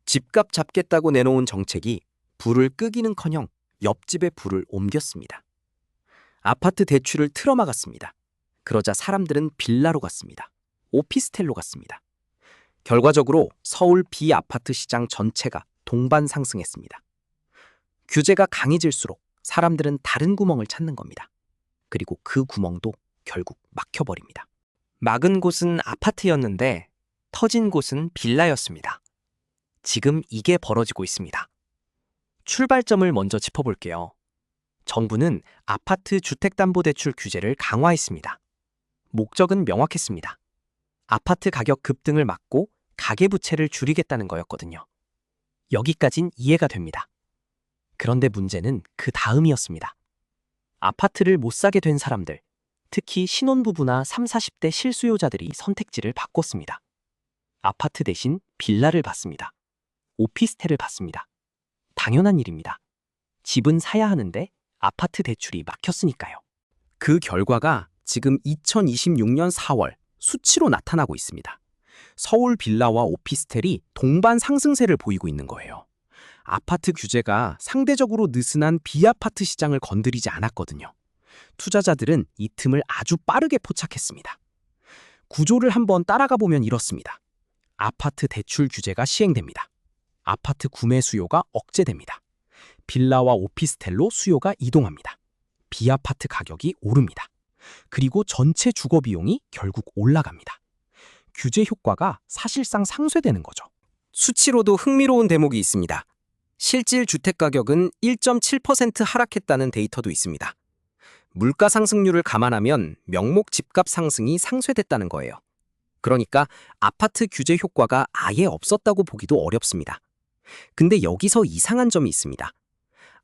집값 잡겠다고 내놓은 정책이 불을 끄기는커녕 옆집에 불을 옮겼습니다. 아파트 대출을 틀어막았습니다. 그러자 사람들은 빌라로 갔습니다. 오피스텔로 갔습니다. 결과적으로 서울 비아파트 시장 전체가 동반 상승했습니다. 규제가 강해질수록 사람들은 다른 구멍을 찾는 겁니다. 그리고 그 구멍도 결국 막혀버립니다. 막은 곳은 아파트였는데 터진 곳은 빌라였습니다. 지금 이게 벌어지고 있습니다. 출발점을 먼저 짚어볼게요. 정부는 아파트 주택담보대출 규제를 강화했습니다. 목적은 명확했습니다. 아파트 가격 급등을 막고 가계부채를 줄이겠다는 거였거든요. 여기까진 이해가 됩니다. 그런데 문제는 그 다음이었습니다. 아파트를 못 사게 된 사람들, 특히 신혼부부나 30, 40대 실수요자들이 선택지를 바꿨습니다. 아파트 대신 빌라를 받습니다. 오피스텔을 받습니다. 당연한 일입니다. 집은 사야 하는데 아파트 대출이 막혔으니까요. 그 결과가 지금 2026년 4월 수치로 나타나고 있습니다. 서울 빌라와 오피스텔이 동반 상승세를 보이고 있는 거예요. 아파트 규제가 상대적으로 느슨한 비아파트 시장을 건드리지 않았거든요. 투자자들은 이 틈을 아주 빠르게 포착했습니다. 구조를 한번 따라가 보면 이렇습니다. 아파트 대출 규제가 시행됩니다. 아파트 구매 수요가 억제됩니다. 빌라와 오피스텔로 수요가 이동합니다. 비아파트 가격이 오릅니다. 그리고 전체 주거 비용이 결국 올라갑니다. 규제 효과가 사실상 상쇄되는 거죠. 수치로도 흥미로운 대목이 있습니다. 실질 주택가격은 1.7% 하락했다는 데이터도 있습니다. 물가 상승률을 감안하면 명목 집값 상승이 상쇄됐다는 거예요. 그러니까 아파트 규제 효과가 아예 없었다고 보기도 어렵습니다. 근데 여기서 이상한 점이 있습니다.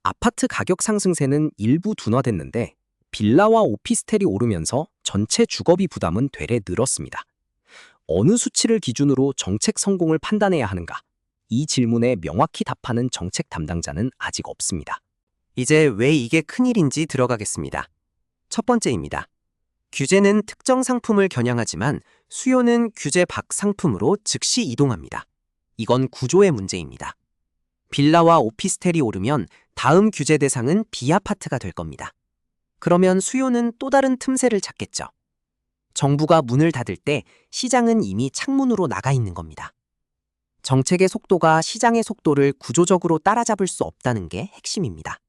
아파트 가격 상승세는 일부 둔화됐는데 빌라와 오피스텔이 오르면서 전체 주거비 부담은 되레 늘었습니다. 어느 수치를 기준으로 정책 성공을 판단해야 하는가? 이 질문에 명확히 답하는 정책 담당자는 아직 없습니다. 이제 왜 이게 큰일인지 들어가겠습니다. 첫 번째입니다. 규제는 특정 상품을 겨냥하지만 수요는 규제 밖 상품으로 즉시 이동합니다. 이건 구조의 문제입니다. 빌라와 오피스텔이 오르면 다음 규제 대상은 비아파트가 될 겁니다. 그러면 수요는 또 다른 틈새를 찾겠죠. 정부가 문을 닫을 때 시장은 이미 창문으로 나가 있는 겁니다. 정책의 속도가 시장의 속도를 구조적으로 따라잡을 수 없다는 게 핵심입니다.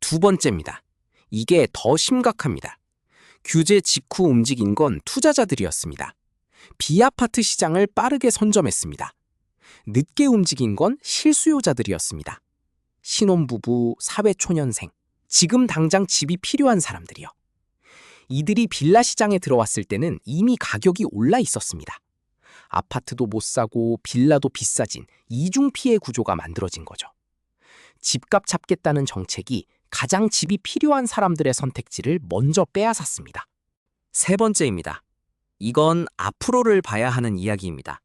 두 번째입니다. 이게 더 심각합니다. 규제 직후 움직인 건 투자자들이었습니다. 비아파트 시장을 빠르게 선점했습니다. 늦게 움직인 건 실수요자들이었습니다. 신혼부부, 사회초년생, 지금 당장 집이 필요한 사람들이요. 이들이 빌라 시장에 들어왔을 때는 이미 가격이 올라 있었습니다. 아파트도 못 사고 빌라도 비싸진 이중 피해 구조가 만들어진 거죠. 집값 잡겠다는 정책이 가장 집이 필요한 사람들의 선택지를 먼저 빼앗았습니다. 세 번째입니다. 이건 앞으로를 봐야 하는 이야기입니다.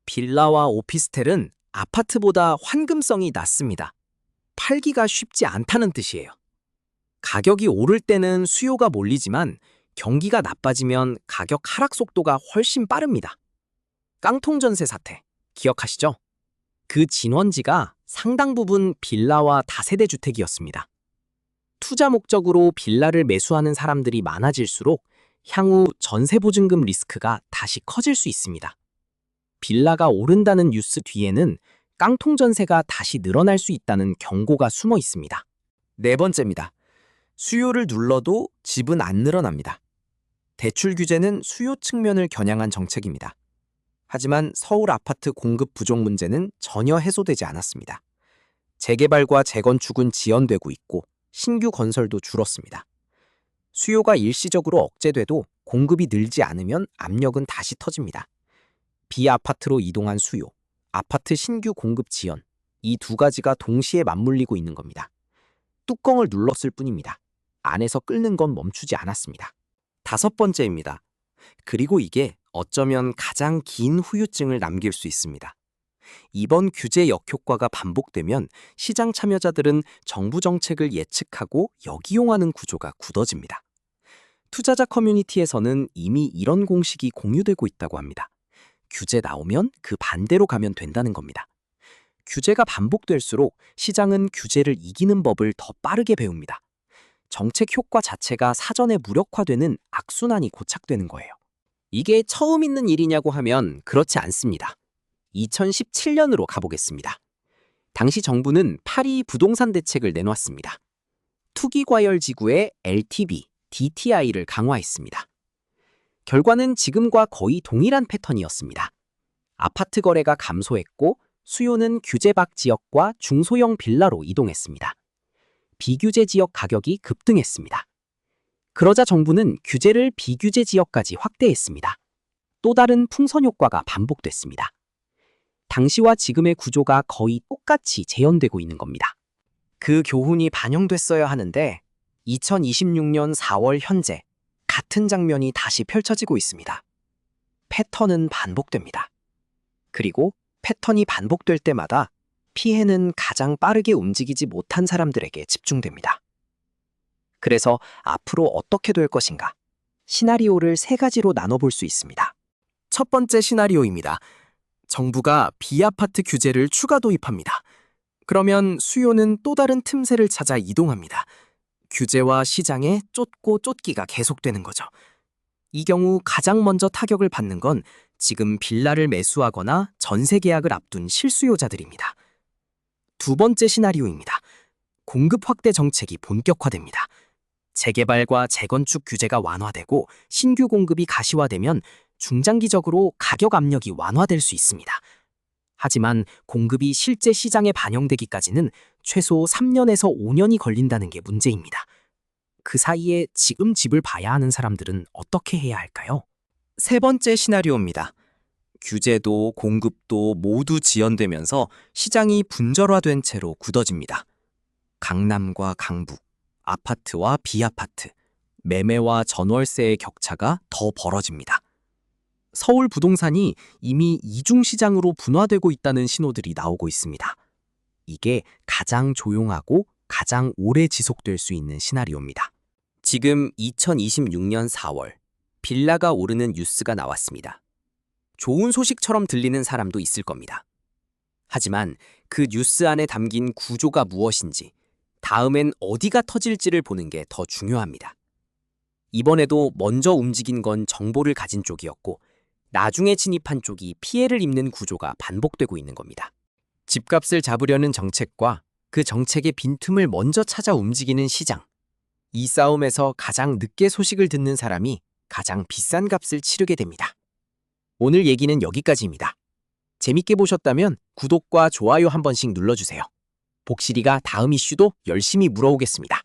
빌라와 오피스텔은 아파트보다 환금성이 낮습니다. 팔기가 쉽지 않다는 뜻이에요. 가격이 오를 때는 수요가 몰리지만 경기가 나빠지면 가격 하락 속도가 훨씬 빠릅니다. 깡통전세 사태 기억하시죠? 그 진원지가 상당 부분 빌라와 다세대 주택이었습니다. 투자 목적으로 빌라를 매수하는 사람들이 많아질수록 향후 전세보증금 리스크가 다시 커질 수 있습니다. 빌라가 오른다는 뉴스 뒤에는 깡통전세가 다시 늘어날 수 있다는 경고가 숨어 있습니다. 네 번째입니다. 수요를 눌러도 집은 안 늘어납니다. 대출 규제는 수요 측면을 겨냥한 정책입니다. 하지만 서울 아파트 공급 부족 문제는 전혀 해소되지 않았습니다. 재개발과 재건축은 지연되고 있고 신규 건설도 줄었습니다. 수요가 일시적으로 억제돼도 공급이 늘지 않으면 압력은 다시 터집니다. 비아파트로 이동한 수요, 아파트 신규 공급 지연, 이 두 가지가 동시에 맞물리고 있는 겁니다. 뚜껑을 눌렀을 뿐입니다. 안에서 끓는 건 멈추지 않았습니다. 다섯 번째입니다. 그리고 이게 어쩌면 가장 긴 후유증을 남길 수 있습니다. 이번 규제 역효과가 반복되면 시장 참여자들은 정부 정책을 예측하고 역이용하는 구조가 굳어집니다. 투자자 커뮤니티에서는 이미 이런 공식이 공유되고 있다고 합니다. 규제 나오면 그 반대로 가면 된다는 겁니다. 규제가 반복될수록 시장은 규제를 이기는 법을 더 빠르게 배웁니다. 정책 효과 자체가 사전에 무력화되는 악순환이 고착되는 거예요. 이게 처음 있는 일이냐고 하면 그렇지 않습니다. 2017년으로 가보겠습니다. 당시 정부는 파리 부동산 대책을 내놓았습니다. 투기과열지구의 LTV, DTI를 강화했습니다. 결과는 지금과 거의 동일한 패턴이었습니다. 아파트 거래가 감소했고 수요는 규제 밖 지역과 중소형 빌라로 이동했습니다. 비규제 지역 가격이 급등했습니다. 그러자 정부는 규제를 비규제 지역까지 확대했습니다. 또 다른 풍선 효과가 반복됐습니다. 당시와 지금의 구조가 거의 똑같이 재현되고 있는 겁니다. 그 교훈이 반영됐어야 하는데 2026년 4월 현재 같은 장면이 다시 펼쳐지고 있습니다. 패턴은 반복됩니다. 그리고 패턴이 반복될 때마다 피해는 가장 빠르게 움직이지 못한 사람들에게 집중됩니다. 그래서 앞으로 어떻게 될 것인가? 시나리오를 세 가지로 나눠볼 수 있습니다. 첫 번째 시나리오입니다. 정부가 비아파트 규제를 추가 도입합니다. 그러면 수요는 또 다른 틈새를 찾아 이동합니다. 규제와 시장의 쫓고 쫓기가 계속되는 거죠. 이 경우 가장 먼저 타격을 받는 건 지금 빌라를 매수하거나 전세 계약을 앞둔 실수요자들입니다. 두 번째 시나리오입니다. 공급 확대 정책이 본격화됩니다. 재개발과 재건축 규제가 완화되고 신규 공급이 가시화되면 중장기적으로 가격 압력이 완화될 수 있습니다. 하지만 공급이 실제 시장에 반영되기까지는 최소 3년에서 5년이 걸린다는 게 문제입니다. 그 사이에 지금 집을 봐야 하는 사람들은 어떻게 해야 할까요? 세 번째 시나리오입니다. 규제도 공급도 모두 지연되면서 시장이 분절화된 채로 굳어집니다. 강남과 강북, 아파트와 비아파트, 매매와 전월세의 격차가 더 벌어집니다. 서울 부동산이 이미 이중시장으로 분화되고 있다는 신호들이 나오고 있습니다. 이게 가장 조용하고 가장 오래 지속될 수 있는 시나리오입니다. 지금 2026년 4월, 빌라가 오르는 뉴스가 나왔습니다. 좋은 소식처럼 들리는 사람도 있을 겁니다. 하지만 그 뉴스 안에 담긴 구조가 무엇인지, 다음엔 어디가 터질지를 보는 게 더 중요합니다. 이번에도 먼저 움직인 건 정보를 가진 쪽이었고, 나중에 진입한 쪽이 피해를 입는 구조가 반복되고 있는 겁니다. 집값을 잡으려는 정책과 그 정책의 빈틈을 먼저 찾아 움직이는 시장. 이 싸움에서 가장 늦게 소식을 듣는 사람이 가장 비싼 값을 치르게 됩니다. 오늘 얘기는 여기까지입니다. 재밌게 보셨다면 구독과 좋아요 한 번씩 눌러주세요. 복실이가 다음 이슈도 열심히 물어오겠습니다.